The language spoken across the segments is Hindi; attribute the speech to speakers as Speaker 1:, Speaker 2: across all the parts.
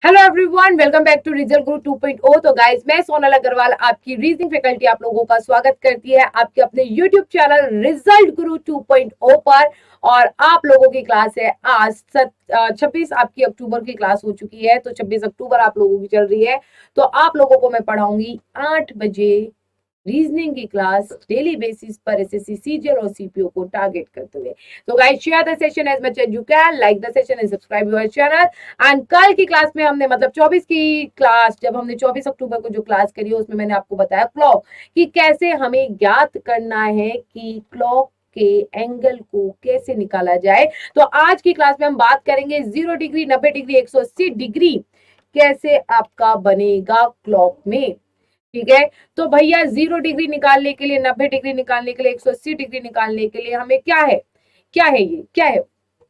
Speaker 1: Hello everyone, welcome back to result Guru 2.0। तो गाइस, मैं सोनल अग्रवाल आपकी रीजनिंग फैकल्टी आप लोगों का स्वागत करती है आपके अपने यूट्यूब चैनल रिजल्ट गुरु 2.0 पर। और आप लोगों की क्लास है आज 26 आपकी अक्टूबर की क्लास हो चुकी है, तो 26 अक्टूबर आप लोगों की चल रही है। तो आप लोगों को मैं पढ़ाऊंगी 8 बजे रीजनिंग की क्लास डेली बेसिस पर एसएससी सीजीएल और सीपीओ को टारगेट करते हुए। तो guys, share the session as much as you can, like the session and subscribe your channel. And कल की क्लास में हमने मतलब 24 की क्लास, जब हमने 24 अक्टूबर को जो क्लास करी है उसमें मैंने आपको बताया क्लॉक कि कैसे हमें ज्ञात करना है कि क्लॉक के एंगल को कैसे निकाला जाए। तो आज की क्लास में हम बात करेंगे 0 डिग्री, 90 डिग्री, 180 डिग्री कैसे आपका बनेगा क्लॉक में। ठीक है, तो भैया 0 डिग्री निकालने के लिए, 90 डिग्री निकालने के लिए, 180 डिग्री निकालने के लिए हमें क्या है, क्या है ये, क्या है।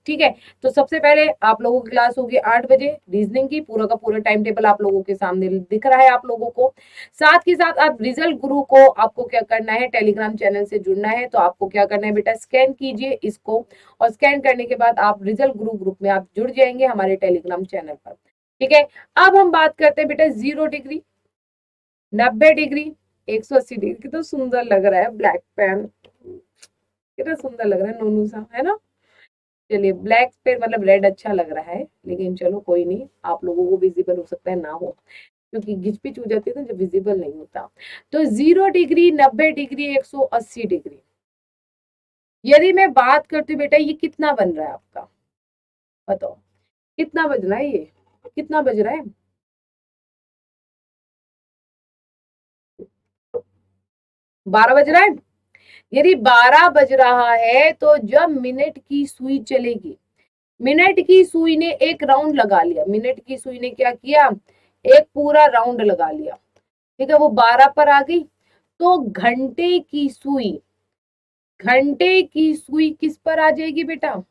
Speaker 1: ठीक है, तो सबसे पहले आप लोगों की क्लास होगी 8 बजे रीजनिंग की। पूरा का पूरा टाइम टेबल आप लोगों के सामने दिख रहा है आप लोगों को। साथ के साथ आप रिजल्ट गुरु को आपको क्या करना है, टेलीग्राम चैनल से जुड़ना है। तो आपको क्या करना है बेटा, स्कैन कीजिए इसको, और स्कैन करने के बाद आप रिजल्ट गुरु ग्रुप में आप जुड़ जाएंगे हमारे टेलीग्राम चैनल पर। ठीक है, अब हम बात करते हैं बेटा 0 डिग्री, 90 डिग्री, 180 डिग्री। कितना सुंदर लग रहा है ब्लैक पेन, कितना सुंदर लग रहा है नोनू सा, है ना। चलिए, ब्लैक पे मतलब रेड अच्छा लग रहा है, लेकिन चलो कोई नहीं, आप लोगों को विजिबल हो सकता है ना हो, क्योंकि घिचपिच हो जाती है ना जब विजिबल नहीं होता। तो 0 डिग्री, 90 डिग्री, 180 डिग्री, यदि मैं बात करती हूँ बेटा, ये कितना बन रहा है आपका, बताओ कितना बज रहा है, ये कितना बज रहा है। 12 बज रहा है। यदि 12 बज रहा है तो जब मिनट की सुई चलेगी, मिनट की सुई ने एक राउंड लगा लिया, मिनट की सुई ने क्या किया, एक पूरा राउंड लगा लिया। ठीक है, वो 12 पर आ गई। तो घंटे की सुई, घंटे की सुई किस पर आ जाएगी बेटा,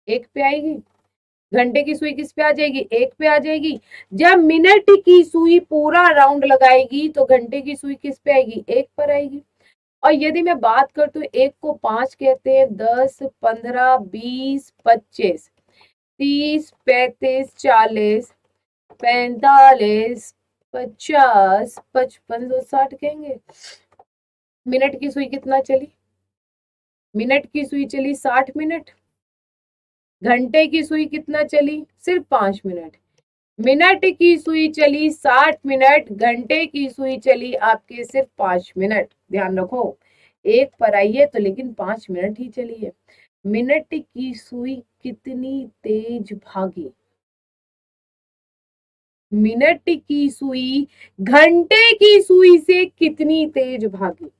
Speaker 1: एक पे आएगी। घंटे की सुई किस पे आ जाएगी, एक पे आ जाएगी। जब मिनट की सुई पूरा राउंड लगाएगी तो घंटे की सुई किस पे आएगी, एक पर आएगी। और यदि मैं बात करती हूँ, एक को 5 कहते हैं, 10, 15, 20, 25, 30, 35, 40, 45, 50, 55, 60 कहेंगे। मिनट की सुई कितना चली, मिनट की सुई चली 60 मिनट। घंटे की सुई कितना चली, सिर्फ 5 मिनट। मिनट की सुई चली 60 मिनट, घंटे की सुई चली आपके सिर्फ 5 मिनट। ध्यान रखो, एक पर आई है तो लेकिन 5 मिनट ही चली है। मिनट की सुई कितनी तेज भागी, मिनट की सुई घंटे की सुई से कितनी तेज भागी,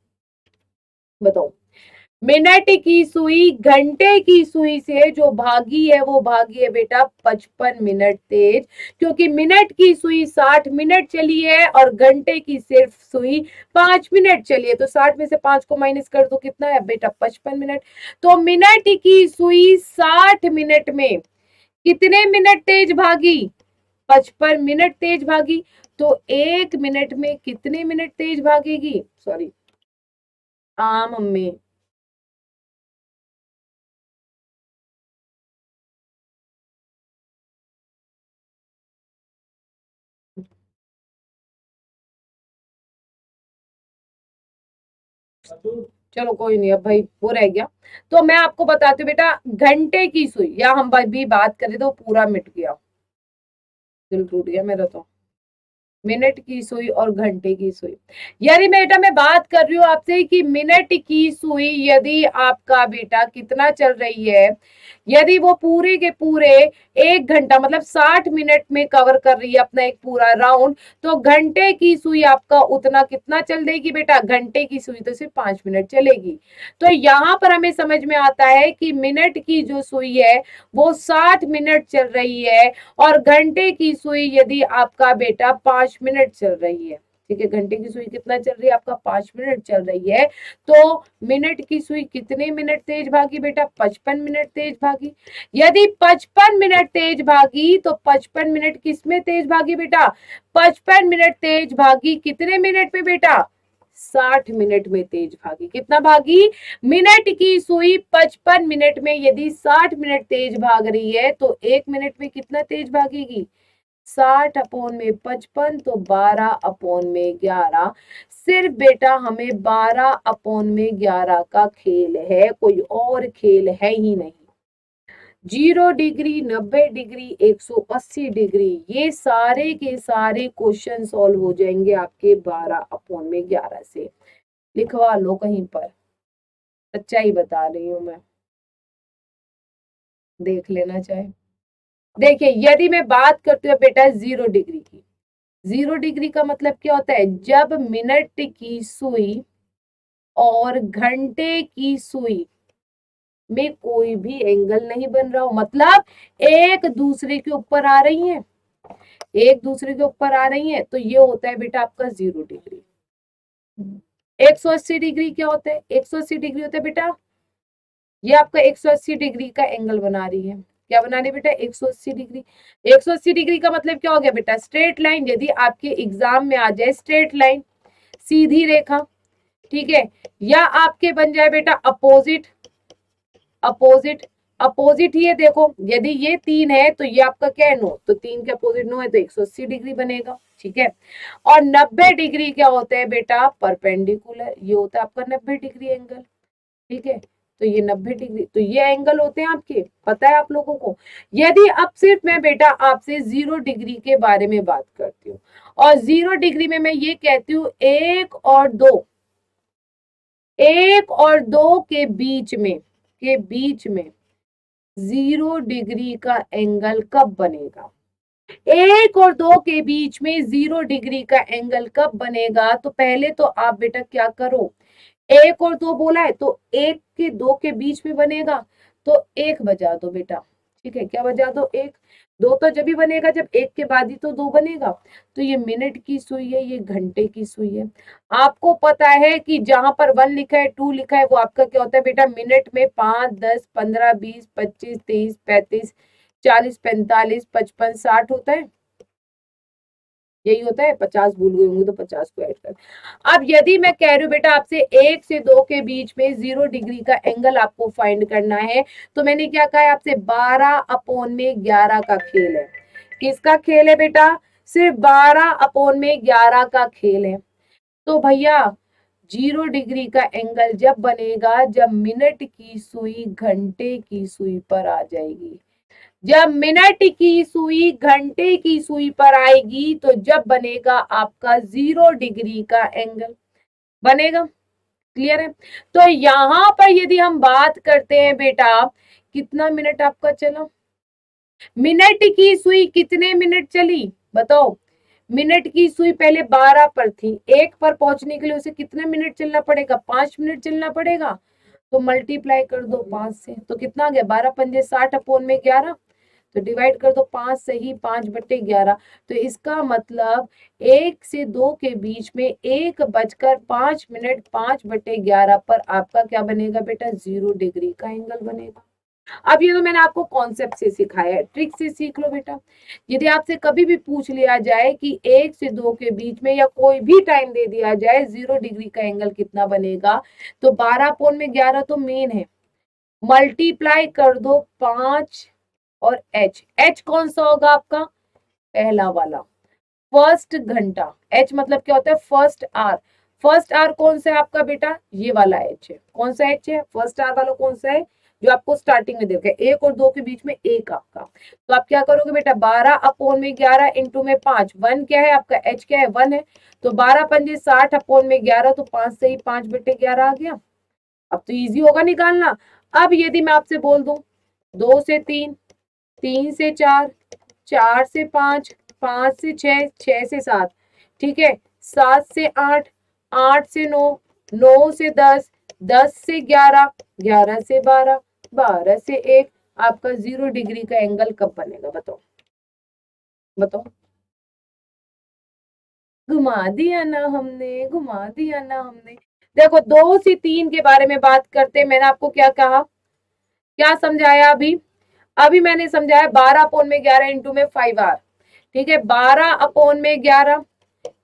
Speaker 1: बताओ। मिनट की सुई घंटे की सुई से जो भागी है वो भागी है बेटा 55 मिनट तेज, क्योंकि मिनट की सुई 60 मिनट चली है और घंटे की सिर्फ सुई 5 मिनट चली है। तो 60 में से 5 को माइनस कर दो, कितना है बेटा, 55 मिनट। तो मिनट की सुई 60 मिनट में कितने मिनट तेज भागी, 55 मिनट तेज भागी। तो 1 मिनट में कितने मिनट तेज भागेगी, सॉरी, मम्मी। चलो कोई नहीं, अब भाई वो रह गया। तो मैं आपको बताती हूँ बेटा, घंटे की सुई, या हम भाई भी बात करें तो पूरा मिट गया, दिल टूट गया मेरा तो। मिनट की सुई और घंटे की सुई, यानी बेटा मैं बात कर रही हूँ आपसे कि मिनट की सुई यदि आपका बेटा कितना चल रही है, यदि वो पूरे के पूरे 1 घंटा मतलब 60 मिनट में कवर कर रही है अपना एक पूरा राउंड, तो घंटे की सुई आपका उतना कितना चल देगी बेटा, घंटे की सुई तो सिर्फ 5 मिनट चलेगी। तो यहाँ पर हमें समझ में आता है कि मिनट की जो सुई है वो 60 मिनट चल रही है, और घंटे की सुई यदि आपका बेटा 5 मिनट चल रही है। ठीक है, घंटे की सुई कितना चल रही है आपका, 5 मिनट चल रही है। तो मिनट की सुई कितने मिनट तेज भागी बेटा, 55 मिनट तेज भागी। यदि 55 मिनट तेज भागी तो 55 मिनट किसमें तेज भागी बेटा, 55 मिनट तेज भागी कितने मिनट में बेटा, 60 मिनट में तेज भागी। कितना भागी, मिनट की सुई 55 मिनट में यदि 60 मिनट तेज भाग रही है तो 1 मिनट में कितना तेज भागेगी, 60 अपॉन में 55 तो 12 अपॉन में 11। सिर्फ बेटा हमें 12 अपॉन में 11 का खेल है, कोई और खेल है ही नहीं। 0 डिग्री, 90 डिग्री, 180 डिग्री, ये सारे के सारे क्वेश्चन सॉल्व हो जाएंगे आपके 12 अपॉन में 11 से। लिखवा लो कहीं पर, सच्चाई बता रही हूं मैं, देख लेना चाहे। देखिए यदि मैं बात करती हूँ बेटा 0 डिग्री की, 0 डिग्री का मतलब क्या होता है, जब मिनट की सुई और घंटे की सुई में कोई भी एंगल नहीं बन रहा हो, मतलब एक दूसरे के ऊपर आ रही है, एक दूसरे के ऊपर आ रही है, तो ये होता है बेटा आपका 0 डिग्री। 180 डिग्री क्या होता है, 180 डिग्री होता है बेटा, ये आपका 180 डिग्री का एंगल बना रही है। क्या बना रही है बेटा, 180 डिग्री। 180 डिग्री का मतलब क्या हो गया बेटा, स्ट्रेट लाइन। यदि आपके एग्जाम में आ जाए स्ट्रेट लाइन, सीधी रेखा, ठीक है, या आपके बन जाए बेटा अपोजिट, अपोजिट, अपोजिट ही है। देखो यदि ये 3 है तो ये आपका क्या है, 9, तो 3 के अपोजिट 9 है तो 180 डिग्री बनेगा, ठीक है। और 90 डिग्री क्या होता है बेटा, परपेंडिकुलर, ये होता है आपका 90 डिग्री एंगल, ठीक है। तो ये 90 डिग्री, तो ये एंगल होते हैं आपके, पता है आप लोगों को। यदि अब सिर्फ मैं बेटा आपसे 0 डिग्री के बारे में बात करती हूँ, और 0 डिग्री में मैं ये कहती हूँ 1 और 2, 1 और 2 के बीच में, के बीच में 0 डिग्री का एंगल कब बनेगा, 1 और 2 के बीच में 0 डिग्री का एंगल कब बनेगा। तो पहले तो आप बेटा क्या करो, 1 और 2 बोला है तो 1 के 2 के बीच में बनेगा, तो 1 बजा दो बेटा, ठीक है। क्या बजा दो, 1। 2 तो जब भी बनेगा जब 1 के बाद ही तो 2 बनेगा। तो ये मिनट की सुई है, ये घंटे की सुई है। आपको पता है कि जहां पर 1 लिखा है, 2 लिखा है, वो आपका क्या होता है बेटा, मिनट में 5, 10, 15, 20, 25, 30, 35, 40, 45, 55, 60 होता है, यही होता है। 50 भूल गए होंगे तो 50 को ऐड कर। अब यदि मैं कह रही हूँ बेटा आपसे 1 से 2 के बीच में 0 डिग्री का एंगल आपको फाइंड करना है, तो मैंने क्या कहा है आपसे, 12 अपॉन में 11 का खेल है। किसका खेल है बेटा, सिर्फ 12 अपॉन में 11 का खेल है। तो भैया 0 डिग्री का एंगल जब बनेगा जब मिनट की सुई घंटे की सुई पर आ जाएगी, जब मिनट की सुई घंटे की सुई पर आएगी तो जब बनेगा आपका 0 डिग्री का एंगल बनेगा। क्लियर है। तो यहां पर यदि हम बात करते हैं बेटा, कितना मिनट आपका चला, मिनट की सुई कितने मिनट चली बताओ। मिनट की सुई पहले 12 पर थी, 1 पर पहुंचने के लिए उसे कितने मिनट चलना पड़ेगा, 5 मिनट चलना पड़ेगा। तो मल्टीप्लाई कर दो 5 से, तो कितना आ गया, 12 पंजे 60 अपॉन में 11, तो डिवाइड कर दो 5 से ही, 5/11। तो इसका मतलब 1 से 2 के बीच में 1:05 5/11 पर आपका क्या बनेगा बेटा, 0 डिग्री का एंगल बनेगा। अब ये तो मैंने आपको कॉन्सेप्ट से सिखाया है, ट्रिक से सीख लो बेटा। यदि आपसे कभी भी पूछ लिया जाए कि 1 से 2 के बीच में या कोई भी टाइम दे दिया जाए 0 डिग्री का एंगल कितना बनेगा, तो 12 अपॉन में 11 तो मेन है, मल्टीप्लाई कर दो 5 और एच कौन सा होगा आपका, पहला वाला, फर्स्ट घंटा। एच मतलब क्या होता है, फर्स्ट आर। फर्स्ट आर कौन सा है आपका बेटा, ये वाला एच है। कौन सा एच है, फर्स्ट आर वाला कौन सा है, जो आपको स्टार्टिंग में देखा है, 1 और 2 के बीच में 1 आपका। तो आप क्या करोगे बेटा, 12 अपॉन में 11 इंटू में 5, 1 क्या है आपका, एच क्या है, 1 है। तो 12 पंजे 60 अपॉन में 11, तो 5 से ही 5/11 आ गया। अब तो इजी होगा निकालना। अब यदि मैं आपसे बोल दूं 2 से 3, 3 से 4, 4 से 5, 5 से 6, 6 से 7, ठीक है, 7 से 8, 8 से 9, 9 से 10, 10 से 11, 11 से 12, 12 से 1, आपका 0 डिग्री का एंगल कब बनेगा बताओ, बताओ। घुमा दिया ना हमने, घुमा दिया ना हमने। देखो 2 से 3 के बारे में बात करते, मैंने आपको क्या कहा, क्या समझाया अभी, अभी मैंने समझाया 12 अपॉन में 11 इंटू में 5 आर, ठीक है, 12 अपॉन में 11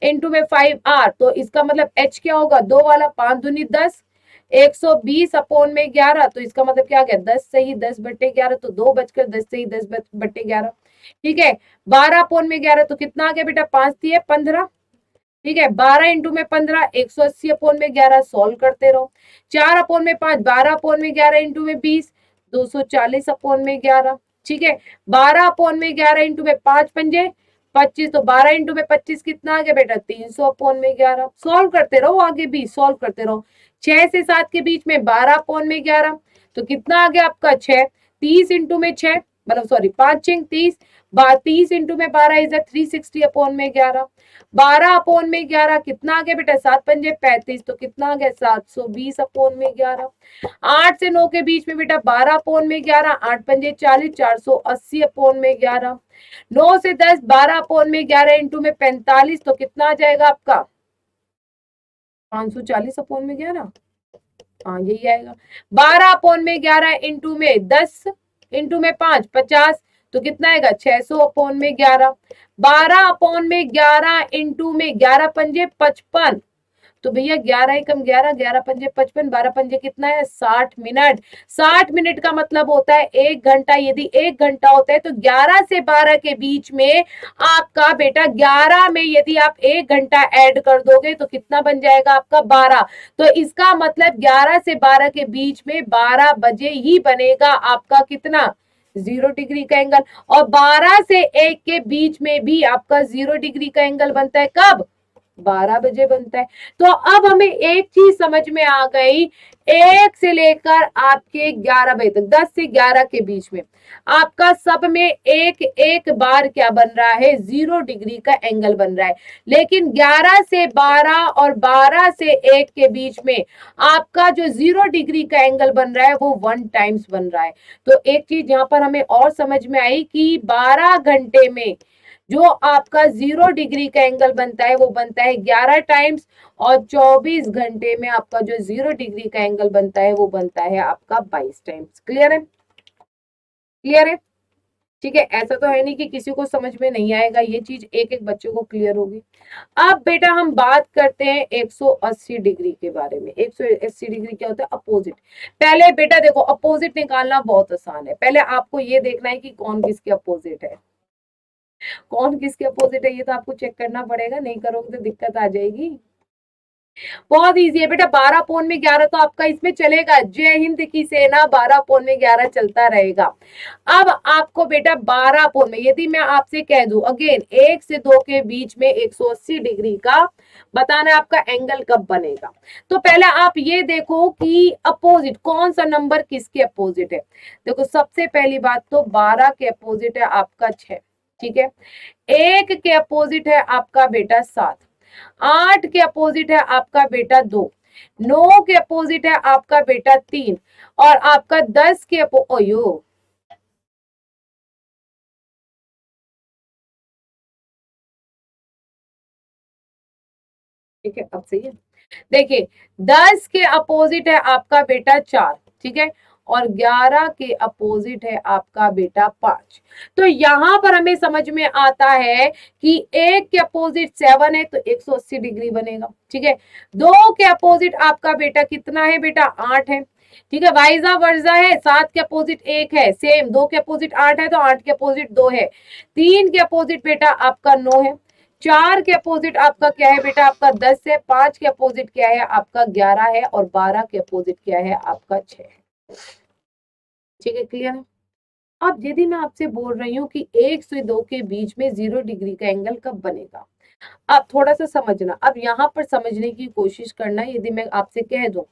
Speaker 1: इंटू में 5 आर, तो इसका मतलब एच क्या होगा, 2 वाला, 5 दूनी 10, 120 अपॉन में 11, तो इसका मतलब क्या आ गया, 10 से ही 10/11, तो 2 बजकर 10 से ही 10/11। ठीक है, 12/11 तो कितना आ गया बेटा, 5 दिए 15, ठीक है, 12 इंटू में 15 180/11, सॉल्व करते रहो। 4/5 12/11 इंटू में 20 240/11, ठीक है, 12/11 इंटू में 5 पंजे 25, तो 12 इंटू में 25 कितना आ गया बेटा, 300/11। सॉल्व करते रहो, आगे भी सॉल्व करते रहो। 6 से 7 के बीच में 12/11 तो कितना आ गया आपका 6, 30 इंटू में 6 मतलब सॉरी 5 6 30, 30 इंटू में 12 इज 360/11, 12/11 कितना आ गया बेटा, 7 पंजे 35, तो कितना आ गया 720/11। 8 से 9 के बीच में बेटा 12/11, 8 पंजे 40, 480/11। 9 से 10 12/11 इंटू में 45, तो कितना आ जाएगा आपका 540/11, हाँ यही आएगा। 12/11 इंटू में 10 इंटू में 5 50, तो कितना आएगा 600/11। 12/11 इंटू में 11 पंजे 55, तो भैया 11 एकम 11, 11 पंजे 55, 12 पंजे कितना है 60 मिनट। 60 मिनट का मतलब होता है 1 घंटा। यदि 1 घंटा होता है तो 11 से 12 के बीच में आपका बेटा 11 में यदि आप 1 घंटा ऐड कर दोगे तो कितना बन जाएगा आपका 12। तो इसका मतलब 11 से 12 के बीच में 12 बजे ही बनेगा आपका कितना 0 डिग्री का एंगल। और 12 से 1 के बीच में भी आपका 0 डिग्री का एंगल बनता है, कब 12 बजे बनता है। तो अब हमें एक चीज समझ में आ गई, 1 से लेकर आपके 11 बजे तक 10 से 11 के बीच में आपका सब में एक एक बार क्या बन रहा है 0 डिग्री का एंगल बन रहा है। लेकिन 11 से 12 और 12 से 1 के बीच में आपका जो 0 डिग्री का एंगल बन रहा है वो 1 टाइम्स बन रहा है। तो एक चीज यहां पर हमें और समझ में आई कि 12 घंटे में जो आपका 0 डिग्री का एंगल बनता है वो बनता है 11 टाइम्स, और 24 घंटे में आपका जो 0 डिग्री का एंगल बनता है वो बनता है आपका 22 टाइम्स। क्लियर है, क्लियर है, ठीक है। ऐसा तो है नहीं कि किसी को समझ में नहीं आएगा, ये चीज एक एक बच्चे को क्लियर होगी। अब बेटा हम बात करते हैं 180 डिग्री के बारे में। 180 डिग्री क्या होता है, अपोजिट। पहले बेटा देखो अपोजिट निकालना बहुत आसान है, पहले आपको ये देखना है कि कौन किसके अपोजिट है। कौन किसके अपोजिट है ये तो आपको चेक करना पड़ेगा, नहीं करोगे तो दिक्कत आ जाएगी। बहुत इजी है बेटा, 12/11 तो आपका इसमें चलेगा, जय हिंद की सेना 12/11 चलता रहेगा। अब आपको बेटा 12 में यदि मैं आपसे कह दूं अगेन 1 से 2 के बीच में 180 डिग्री का बताना आपका एंगल कब बनेगा। तो पहले आप ये देखो कि अपोजिट कौन सा नंबर किसके अपोजिट है। देखो सबसे पहली बात तो 12 के अपोजिट है आपका 6, ठीक है। 1 के अपोजिट है आपका बेटा 7, 8 के अपोजिट है आपका बेटा 2, 9 के अपोजिट है आपका बेटा 3, और आपका 10 के ओयो ठीक है अब सही है। देखिए 10 के अपोजिट है आपका बेटा 4, ठीक है, और 11 के अपोजिट है आपका बेटा 5। तो यहां पर हमें समझ में आता है कि 1 के अपोजिट 7 है तो 180 डिग्री बनेगा, ठीक है। 2 के अपोजिट आपका बेटा कितना है बेटा 8 है, ठीक है, वाइजा वर्जा है। 7 के अपोजिट 1 है सेम, 2 के अपोजिट 8 है तो 8 के अपोजिट 2 है। 3 के अपोजिट बेटा आपका 9 है। 4 के अपोजिट आपका क्या है बेटा आपका 10 है। 5 के अपोजिट क्या है आपका 11 है, और 12 के अपोजिट क्या है आपका 6 है। ठीक है, क्लियर है। अब यदि मैं आपसे बोल रही हूँ कि 1 से 2 के बीच में 0 डिग्री का एंगल कब बनेगा, आप थोड़ा सा समझना। अब यहाँ पर समझने की कोशिश करना। यदि मैं आपसे कह दूं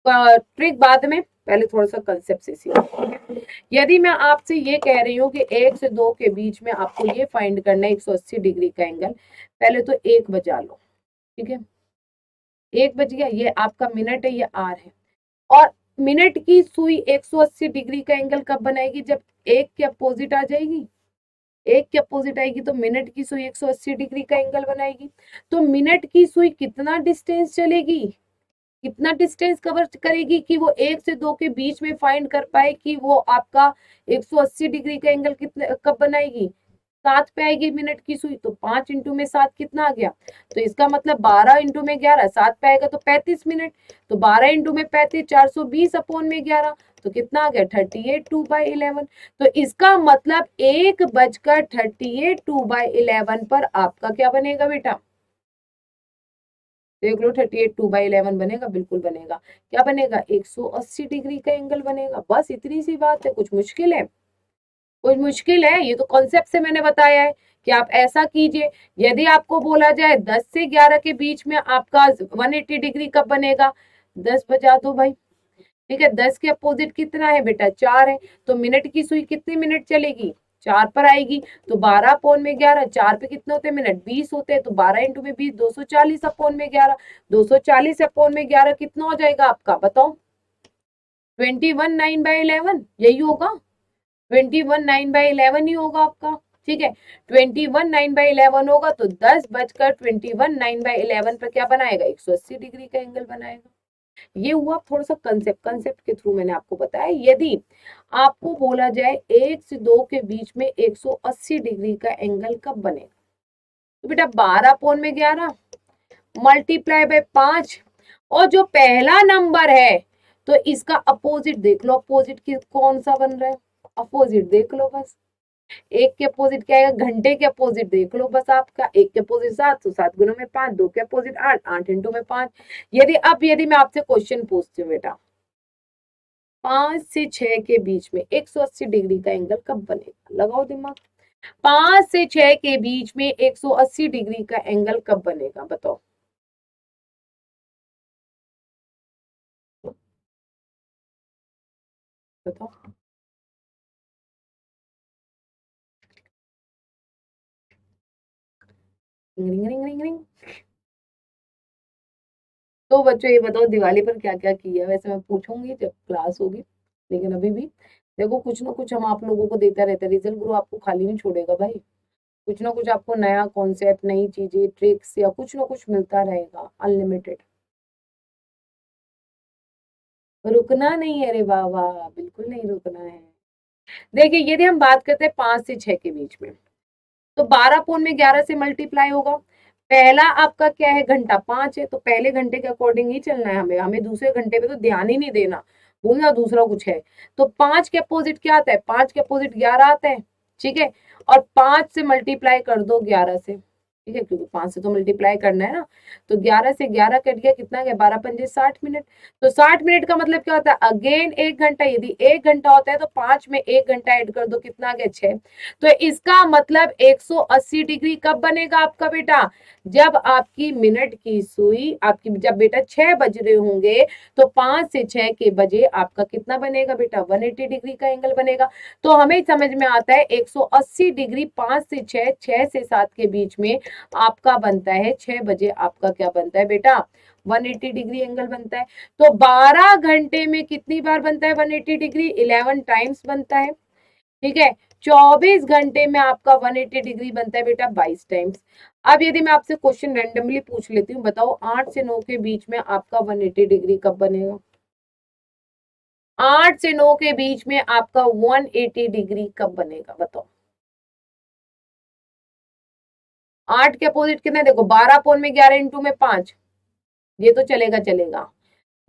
Speaker 1: ट्रिक बाद में, पहले थोड़ा सा कंसेप्ट से सीखो। यदि मैं आपसे ये कह रही हूँ कि 1 से 2 के बीच में आपको ये फाइंड करना है 180 डिग्री का एंगल, पहले तो 1 बजा लो, ठीक है। 1 बज गया, ये आपका मिनट है, ये आर है। और मिनट की सुई 180 डिग्री का एंगल कब बनाएगी, जब 1 के अपोजिट आ जाएगी। 1 के अपोजिट आएगी तो मिनट की सुई 180 डिग्री का एंगल बनाएगी। तो मिनट की सुई कितना डिस्टेंस चलेगी, कितना डिस्टेंस कवर करेगी कि वो 1 से 2 के बीच में फाइंड कर पाए कि वो आपका 180 डिग्री का एंगल कितने कब बनाएगी। 7 पे आएगी मिनट की सुई, तो 5 इंटू में 7 कितना आ गया। तो इसका मतलब 12 इंटू में 11, 7 पे आएगा तो 35 मिनट। तो 12 इंटू में 35 420/11, तो कितना आ गया 38/2/11। तो इसका मतलब 1:38/2/11 पर आपका क्या बनेगा बेटा, देख लो 38/2/11 बनेगा, बिल्कुल बनेगा। क्या बनेगा, 180 डिग्री का एंगल बनेगा। बस इतनी सी बात है, कुछ मुश्किल है, कुछ मुश्किल है, ये तो कॉन्सेप्ट से मैंने बताया है कि आप ऐसा कीजिए। यदि आपको बोला जाए 10 से 11 के बीच में आपका 180 डिग्री कब बनेगा, 10 बजा दो भाई, ठीक है। 10 के अपोजिट कितना है बेटा, 4 है, तो मिनट की सुई कितने मिनट चलेगी, 4 पर आएगी। तो 12/11, 4 पे कितने होते हैं मिनट, 20 होते हैं, तो 12 इंटू में 20, 240/11, 240/11 कितना हो जाएगा आपका, बताओ, 21/9/11, यही होगा, 21/9/11 ही होगा आपका, ठीक है। 21/9/11 होगा तो 10:21/9/11 पर क्या बनाएगा, 180 डिग्री का एंगल बनाएगा। ये हुआ थोड़ा सा कंसेप्ट के थ्रू मैंने आपको बताया। यदि आपको बोला जाए 1 से 2 के बीच में 180 डिग्री का एंगल कब बनेगा, तो बेटा 12/11 मल्टीप्लाई बाय 5, और जो पहला नंबर है तो इसका अपोजिट देख लो, अपोजिट की कौन सा बन रहा है, अपोजिट देख लो बस। एक के अपोजिट क्या आएगा, घंटे के अपोजिट देख लो बस आपका, एक के अपोजिट 7, तो 7 गुना में 5, 2 के अपोजिट 8, 8 इंटू में 5। यदि मैं आपसे क्वेश्चन पूछती हूँ बेटा, 5 से 6 के बीच में 180 डिग्री का एंगल कब बनेगा, लगाओ दिमाग। 5 से 6 के बीच में 180 डिग्री का एंगल कब बनेगा, बताओ। बताओ। Ring ring ring ring. तो बच्चों ये बताओ दिवाली पर क्या क्या किया, वैसे मैं पूछूंगी जब क्लास होगी, लेकिन अभी भी देखो कुछ ना कुछ हम आप लोगों को देता रहता है, रिजल्ट गुरु आपको खाली नहीं छोड़ेगा भाई, कुछ ना कुछ आपको नया कॉन्सेप्ट, नई चीजें, ट्रिक्स या कुछ ना कुछ मिलता रहेगा अनलिमिटेड। रुकना नहीं है रे बाबा, बिल्कुल नहीं रुकना है। देखिए यदि हम बात करते हैं 5 से 6 के बीच में, तो 12/11 से मल्टीप्लाई होगा। पहला आपका क्या है, घंटा 5 है, तो पहले घंटे के अकॉर्डिंग ही चलना है हमें, हमें दूसरे घंटे पे तो ध्यान ही नहीं देना, बोलना दूसरा कुछ है। तो 5 के अपोजिट क्या आता है, 5 के अपोजिट 11 आता है, ठीक है। और 5 से मल्टीप्लाई कर दो 11 से, ठीक है, क्योंकि 5 से तो मल्टीप्लाई करना है ना। तो 11 से 11 कट गया, कितना गया, 12×5 60 मिनट। तो 60 मिनट का मतलब क्या होता है, अगेन 1 घंटा, यदि 1 घंटा होता है तो 5 में 1 घंटा ऐड कर दो, कितना गया 6। तो इसका मतलब 180 डिग्री कब बनेगा आपका बेटा, जब आपकी मिनट की सुई, आपकी जब बेटा 6 बज रहे होंगे, तो 5 से 6 के बजे आपका कितना बनेगा बेटा, 180 डिग्री का एंगल बनेगा। तो हमें समझ में आता है 180 डिग्री 5 से 6, 6 से 7 के बीच में आपका बनता है, 6 बजे आपका क्या बनता है बेटा, 180 डिग्री एंगल बनता है। तो 12 घंटे में कितनी बार बनता है 180 डिग्री, 11 टाइम्स बनता है, ठीक है। 24 घंटे में आपका 180 डिग्री बनता है बेटा 22 टाइम्स। अब यदि मैं आपसे क्वेश्चन रैंडमली पूछ लेती हूँ, बताओ 8 से 9 के बीच में आपका 180 डिग्री कब बनेगा, 8 से 9 के बीच में आपका 180 डिग्री कब बनेगा, बताओ। 8 के अपोजिट कितना है, देखो 12/11 इंटू में 5, ये तो चलेगा चलेगा,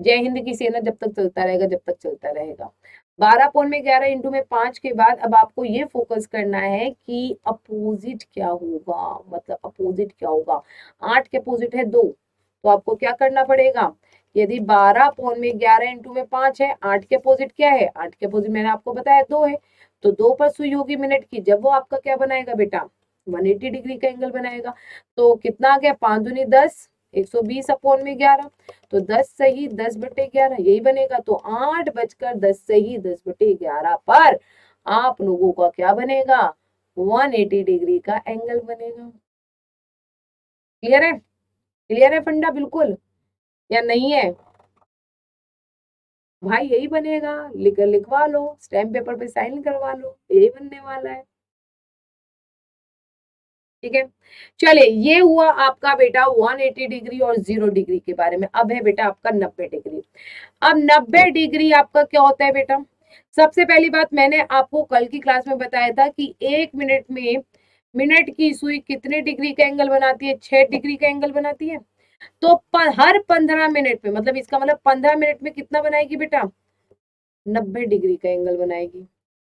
Speaker 1: जय हिंद की सेना जब तक चलता रहेगा, जब तक चलता रहेगा। 12/11 इंटू में 5 के बाद अब आपको ये फोकस करना है कि अपोजिट क्या होगा, मतलब अपोजिट क्या होगा। 8 के अपोजिट है 2, तो आपको क्या करना पड़ेगा, यदि 12/11 इंटू में 5 है, 8 के अपोजिट क्या है, 8 के अपोजिट मैंने आपको बताया 2 है, तो 2 पर सुई होगी मिनट की, जब वो आपका क्या बनाएगा बेटा, 180 डिग्री का एंगल बनाएगा। तो कितना आ गया, 5 दूनी 10, 120/11, तो 10 सही 10/11 यही बनेगा। तो 8:10 सही 10/11 पर आप लोगों का क्या बनेगा, 180 डिग्री का एंगल बनेगा। क्लियर है, क्लियर है फंडा बिल्कुल, या नहीं है भाई, यही बनेगा, लिखवा लो, स्टैम्प पेपर पे साइन करवा लो, यही बनने वाला है, ठीक है। चलिए ये हुआ आपका बेटा 180 डिग्री और 0 डिग्री के बारे में। अब है बेटा आपका 90 डिग्री। अब 90 डिग्री आपका क्या होता है बेटा, सबसे पहली बात मैंने आपको कल की क्लास में बताया था कि 1 मिनट में मिनट की सुई कितने डिग्री का एंगल बनाती है, 6 डिग्री का एंगल बनाती है। तो हर 15 मिनट में, मतलब इसका मतलब 15 मिनट में कितना बनाएगी बेटा, 90 डिग्री का एंगल बनाएगी,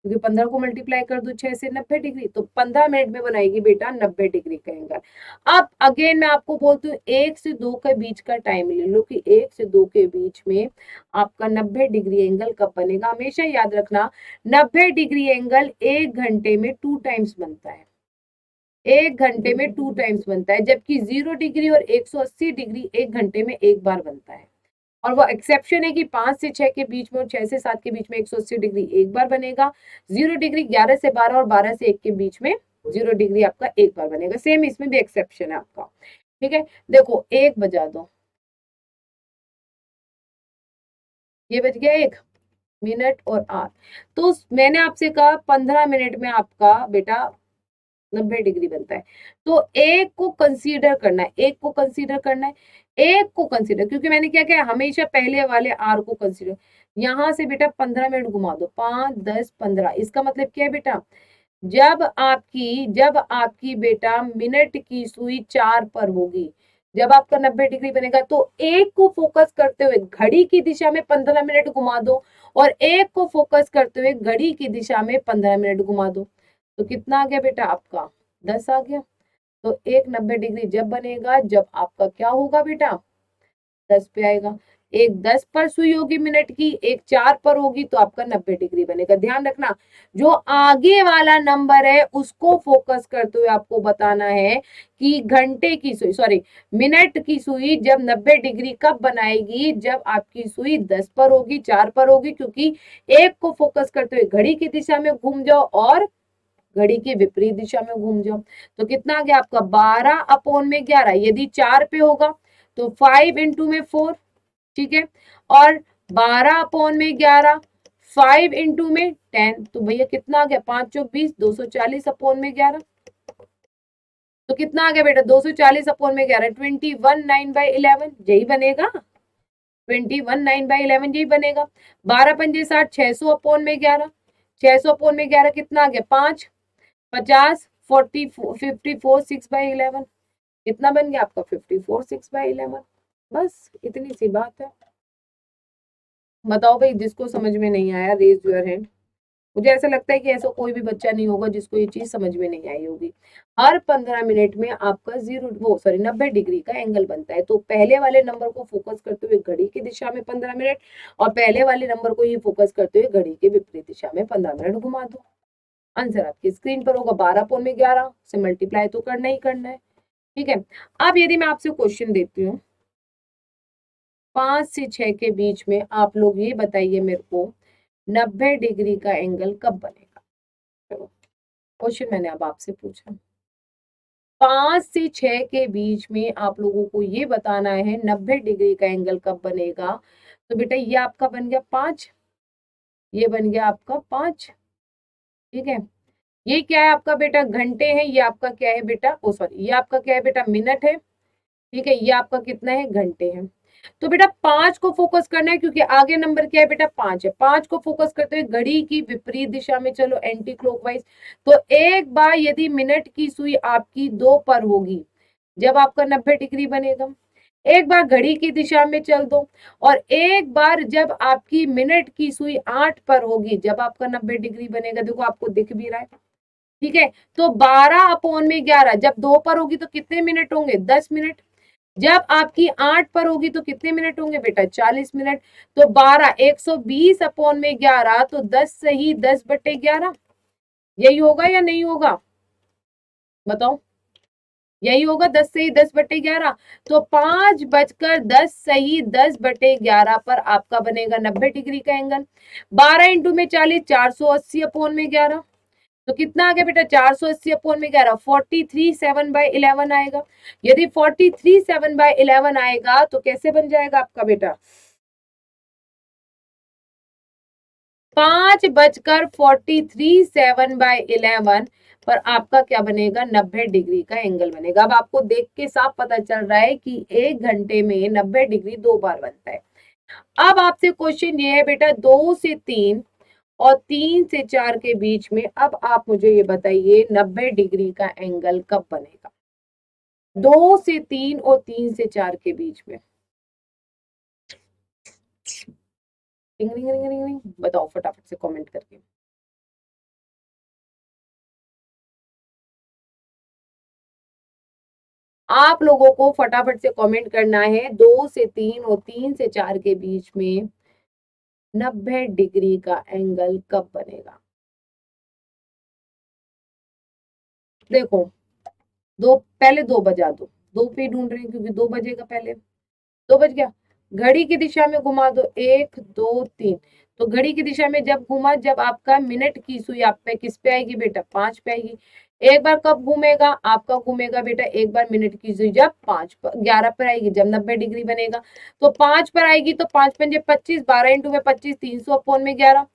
Speaker 1: क्योंकि 15 को मल्टीप्लाई कर दो 6 से 90 डिग्री, तो 15 मिनट में बनाएगी बेटा 90 डिग्री का एंगल। अब अगेन मैं आपको बोलती हूँ 1 से 2 के बीच का टाइम ले लो कि 1 से 2 के बीच में आपका 90 डिग्री एंगल कब बनेगा। हमेशा याद रखना 90 डिग्री एंगल 1 घंटे में 2 टाइम्स बनता है, 1 घंटे में 2 टाइम्स बनता है, जबकि 0 डिग्री और 180 डिग्री 1 घंटे में एक बार बनता है। और वो एक्सेप्शन है कि 5 से 6 के बीच में और 6 से 7 के बीच में 180 डिग्री एक बार बनेगा, 0 डिग्री 11 से 12 और 12 से 1 के बीच में 0 डिग्री आपका एक बार बनेगा। सेम इसमें भी एक्सेप्शन है आपका, ठीक है। देखो 1 बजा दो, ये बज गया 1 मिनट और आर। तो मैंने आपसे कहा 15 मिनट में आपका बेटा 90 डिग्री बनता है। तो एक को कंसीडर करना है, एक को कंसीडर करना है, एक को कंसीडर, क्योंकि मैंने क्या किया हमेशा पहले वाले आर को कंसीडर। यहां से बेटा 15 मिनट घुमा दो, 5 10 15, इसका मतलब क्या है बेटा, जब आपकी बेटा मिनट की सुई 4 पर होगी, जब आपका 90 डिग्री बनेगा, तो एक को फोकस करते हुए घड़ी की दिशा में 15 मिनट घुमा दो और एक को फोकस करते हुए घड़ी की दिशा में 15 मिनट घुमा दो। तो कितना आ गया बेटा आपका 10 आ गया। तो एक 90 डिग्री जब बनेगा जब आपका क्या होगा बेटा 10 पे आएगा। एक 10 पर सुई होगी मिनट की, एक 4 पर होगी, तो आपका 90 डिग्री बनेगा। ध्यान रखना जो आगे वाला नंबर है उसको फोकस करते हुए आपको बताना है कि घंटे की सुई, सॉरी मिनट की सुई जब 90 डिग्री कब बनाएगी, जब आपकी सुई 10 पर होगी, 4 पर होगी, क्योंकि एक को फोकस करते हुए घड़ी की दिशा में घूम जाओ और घड़ी के विपरीत दिशा में घूम जाओ। तो कितना आ गया आपका 12/11, यदि 4 पे होगा तो 5 इंटू में 4, ठीक है, और 12/11 5 इंटू में 10, तो भैया कितना आ गया 5 चौक 20, 240/11। तो कितना आ गया बेटा 240/11, 21/9/11, यही बनेगा, 21/9/11 यही बनेगा। 12 पंजे 60, 600/11, 600/11 कितना आ गया 5, 50, 40, 54 6/11, कितना बन गया आपका 54 6/11। बस इतनी सी बात है। बताओ भाई जिसको समझ में नहीं आया रेज योर हैंड। मुझे ऐसा लगता है कि ऐसा कोई भी बच्चा नहीं होगा जिसको ये चीज समझ में नहीं आई होगी। हर 15 मिनट में आपका 90 डिग्री का एंगल बनता है। तो पहले वाले नंबर को फोकस करते हुए घड़ी की दिशा में 15 मिनट और पहले वाले नंबर को ही फोकस करते हुए घड़ी के विपरीत दिशा में 15 मिनट घुमा दो। आंसर आपकी स्क्रीन पर होगा, 12/11 से मल्टीप्लाई तो करना ही करना है, ठीक है। अब यदि मैं आपसे क्वेश्चन देती हूँ 5 से 6 के बीच में, आप लोग ये बताइए मेरे को 90 डिग्री का एंगल कब बनेगा। चलो क्वेश्चन मैंने अब आपसे पूछा, 5 से 6 के बीच में आप लोगों को ये बताना है 90 डिग्री का एंगल कब बनेगा। तो बेटा ये आपका बन गया 5, ये बन गया आपका 5, ठीक है। ये क्या है आपका बेटा घंटे है, ये आपका क्या है बेटा, ओ सॉरी ये आपका क्या है बेटा मिनट है, ठीक है। ये आपका कितना है घंटे है। तो बेटा 5 को फोकस करना है क्योंकि आगे नंबर क्या है बेटा 5 है। 5 को फोकस करते हुए घड़ी की विपरीत दिशा में चलो, एंटी क्लॉकवाइज। तो एक बार यदि मिनट की सुई आपकी 2 पर होगी जब आपका 90 डिग्री बनेगा, एक बार घड़ी की दिशा में चल दो और एक बार जब आपकी मिनट की सुई 8 पर होगी जब आपका 90 डिग्री बनेगा। देखो आपको दिख भी रहा है, ठीक है। तो 12/11 जब 2 पर होगी तो कितने मिनट होंगे 10 मिनट, जब आपकी 8 पर होगी तो कितने मिनट होंगे बेटा 40 मिनट। तो 12 120/11, तो 10 सही 10/11, यही होगा या नहीं होगा बताओ, यही होगा 10 सही 10/11। तो 5:10 सही 10/11 पर आपका बनेगा 90 डिग्री का एंगल। 12 इंटू में 40, 480/11, तो कितना आ गया बेटा 480/11, 43/7/11 आएगा। यदि 43/7/11 आएगा तो कैसे बन जाएगा आपका बेटा 5:43/7/11 पर आपका क्या बनेगा 90 डिग्री का एंगल बनेगा। अब आपको देख के साफ पता चल रहा है कि 1 घंटे में 90 डिग्री 2 बार बनता है। अब आपसे क्वेश्चन ये है बेटा 2 से 3 और 3 से 4 के बीच में, अब आप मुझे ये बताइए 90 डिग्री का एंगल कब बनेगा। 2 से 3 और 3 से 4 के बीच में ring ring ring ring ring, बताओ फटाफट से कमेंट करके। आप लोगों को फटाफट से कमेंट करना है 2 से 3 और 3 से 4 के बीच में 90 डिग्री का एंगल कब बनेगा। देखो, दो पहले 2 बजा दो, 2 पे ढूंढ रहे हैं क्योंकि 2 बजेगा पहले। 2 बज गया। घड़ी की दिशा में घुमा दो, 1 2 3। तो घड़ी की दिशा में जब घुमा, जब आपका मिनट की सुई आप पे किस पे आएगी बेटा, 5 पे आएगी। एक बार कब घूमेगा आपका, घूमेगा बेटा एक बार मिनट की सुई जब 11 पर आएगी, जब 90 डिग्री बनेगा। तो 5 पर आएगी तो 5 पंजे 25, 12 इंटू में 25, 300 अपॉन में 11।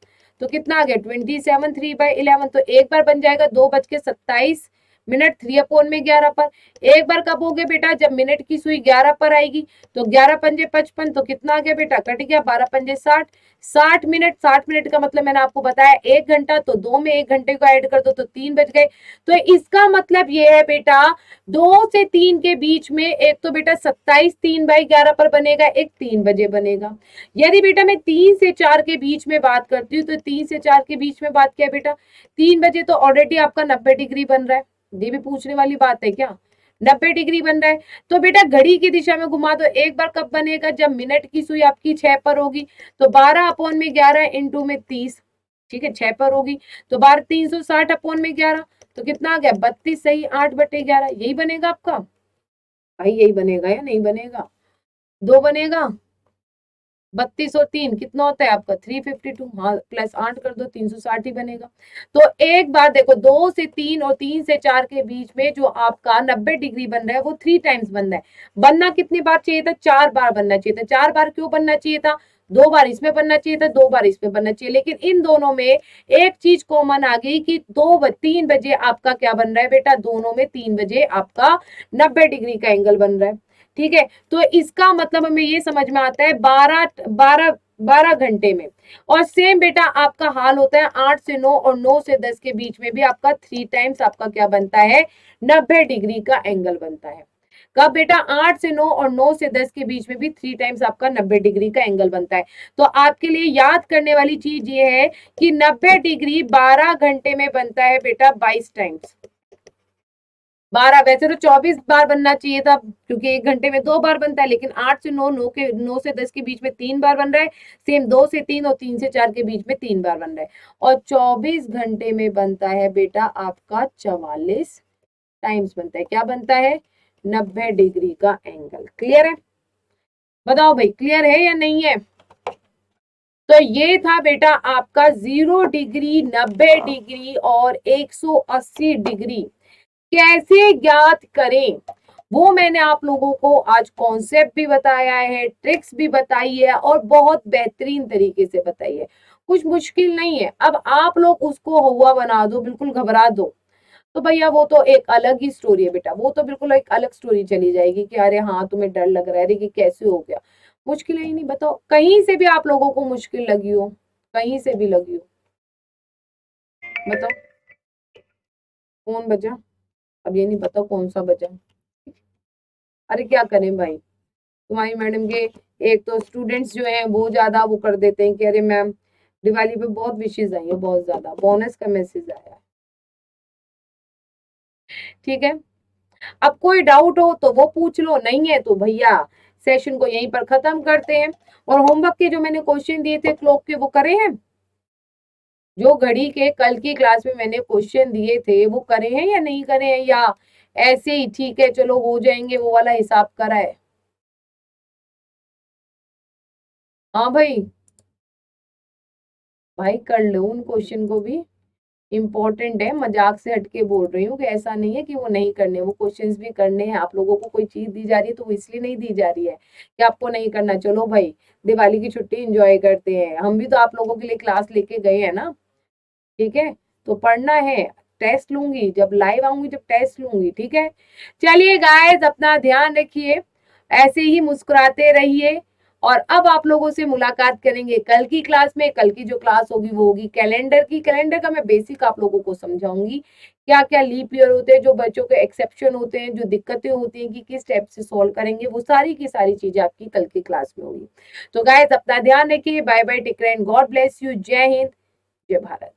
Speaker 1: तो कितना आ गया 27, 3/11। तो एक बार बन जाएगा 2:27 मिनट, 3/11 पर। एक बार कब हो गया बेटा, जब मिनट की सुई 11 पर आएगी। तो 11 पंजे 55, तो कितना आ गया बेटा, कट गया, 12 पंजे 60। 60 मिनट, 60 मिनट का मतलब मैंने आपको बताया 1 घंटा। तो 2 में 1 घंटे को ऐड कर दो तो 3 बज गए। तो इसका मतलब ये है बेटा, 2 से 3 के बीच में एक तो बेटा 27 3/11 पर बनेगा, एक 3 बजे बनेगा। यदि बेटा मैं 3 से 4 के बीच में बात करती हूँ, तो 3 से 4 के बीच में बात किया बेटा, 3 बजे तो ऑलरेडी आपका 90 डिग्री बन रहा है। ये भी पूछने वाली बात है क्या, 90 डिग्री बन रहा है। तो बेटा घड़ी की दिशा में घुमा दो, एक बार कब बनेगा, जब मिनट की सुई आपकी 6 पर होगी। तो 12/11 इंटू में 30, ठीक है, 6 पर होगी। तो 360/11, तो कितना आ गया 32, सही, 8/11। यही बनेगा आपका भाई, यही बनेगा या नहीं बनेगा, 2 बनेगा। 32 और 3 कितना होता है आपका 352, हाँ, प्लस 8 कर दो 360 ही बनेगा। तो एक बार देखो, 2 से 3 और 3 से 4 के बीच में जो आपका 90 डिग्री बन रहा है वो 3 टाइम्स बन रहा है। बनना कितनी बार चाहिए था, 4 बार बनना चाहिए था। 4 बार क्यों बनना चाहिए था, 2 बार इसमें बनना चाहिए था, 2 बार इसमें बनना चाहिए। लेकिन इन दोनों में एक चीज कॉमन आ गई कि 3 बजे आपका क्या बन रहा है बेटा, दोनों में 3 बजे आपका 90 डिग्री का एंगल बन रहा है। ठीक है, तो इसका मतलब हमें ये समझ में आता है 12 घंटे में। और सेम बेटा आपका हाल होता है 8 से 9 और 9 से 10 के बीच में भी आपका 3 टाइम्स आपका क्या बनता है, 90 डिग्री का एंगल बनता है। कब बेटा, 8 से 9 और 9 से 10 के बीच में भी 3 टाइम्स आपका 90 डिग्री का एंगल बनता है। तो आपके लिए याद करने वाली चीज ये है कि 90 डिग्री 12 घंटे में बनता है बेटा 22 टाइम्स। 12, वैसे तो 24 बार बनना चाहिए था क्योंकि 1 घंटे में 2 बार बनता है, लेकिन 8 से 9, 9 से 10 के बीच में 3 बार बन रहा है। सेम 2 से 3 और 3 से 4 के बीच में 3 बार बन रहा है। और 24 घंटे में बनता है बेटा आपका 44 टाइम्स बनता है। क्या बनता है, 90 डिग्री का एंगल। क्लियर है, बताओ भाई क्लियर है या नहीं है। तो ये था बेटा आपका 0 डिग्री, 90 डिग्री और 180 डिग्री कैसे ज्ञात करें, वो मैंने आप लोगों को आज कॉन्सेप्ट भी बताया है, ट्रिक्स भी बताई है और बहुत बेहतरीन तरीके से बताई है। कुछ मुश्किल नहीं है। अब आप लोग उसको हुआ बना दो, बिल्कुल घबरा दो, तो भैया वो तो एक अलग ही स्टोरी है बेटा, वो तो बिल्कुल एक अलग स्टोरी चली जाएगी कि अरे हाँ तुम्हें डर लग रहा है, अरे कि कैसे हो गया। मुश्किल है ही नहीं, बताओ कहीं से भी आप लोगों को मुश्किल लगी हो, कहीं से भी लगी हो, बताओ। कौन बजा, अब ये नहीं पता कौन सा बजा। अरे क्या करें भाई, तुम्हारी मैडम के एक तो स्टूडेंट्स जो हैं वो ज्यादा वो कर देते हैं कि अरे मैम दिवाली पे बहुत विशेष आई है, बहुत ज्यादा बोनस का मैसेज आया है। ठीक है, अब कोई डाउट हो तो वो पूछ लो, नहीं है तो भैया सेशन को यहीं पर खत्म करते हैं। और होमवर्क के जो मैंने क्वेश्चन दिए थे क्लॉक के, वो करे हैं, जो घड़ी के कल की क्लास में मैंने क्वेश्चन दिए थे वो करे हैं या नहीं करे हैं, या ऐसे ही ठीक है चलो हो जाएंगे, वो वाला हिसाब करा है। हाँ भाई, भाई कर लो उन क्वेश्चन को भी, इम्पोर्टेंट है, मजाक से हटके बोल रही हूँ कि ऐसा नहीं है कि वो नहीं करने, वो क्वेश्चंस भी करने हैं। आप लोगों को कोई चीज दी जा रही है तो वो इसलिए नहीं दी जा रही है कि आपको नहीं करना। चलो भाई दिवाली की छुट्टी एंजॉय करते हैं, हम भी तो आप लोगों के लिए क्लास लेके गए हैं ना। ठीक है, तो पढ़ना है, टेस्ट लूंगी जब लाइव आऊंगी, जब टेस्ट लूंगी। ठीक है, चलिए गाइस अपना ध्यान रखिए, ऐसे ही मुस्कुराते रहिए और अब आप लोगों से मुलाकात करेंगे कल की क्लास में। कल की जो क्लास होगी वो होगी कैलेंडर की। कैलेंडर का मैं बेसिक आप लोगों को समझाऊंगी, क्या क्या लीप ईयर होते हैं, जो बच्चों के एक्सेप्शन होते हैं, जो दिक्कतें होती हैं कि किस स्टेप से सॉल्व करेंगे, वो सारी की सारी चीजें आपकी कल की क्लास में होगी। तो गाइस अपना ध्यान रखिए। Bye bye, take care and God bless you. जय हिंद, जय भारत।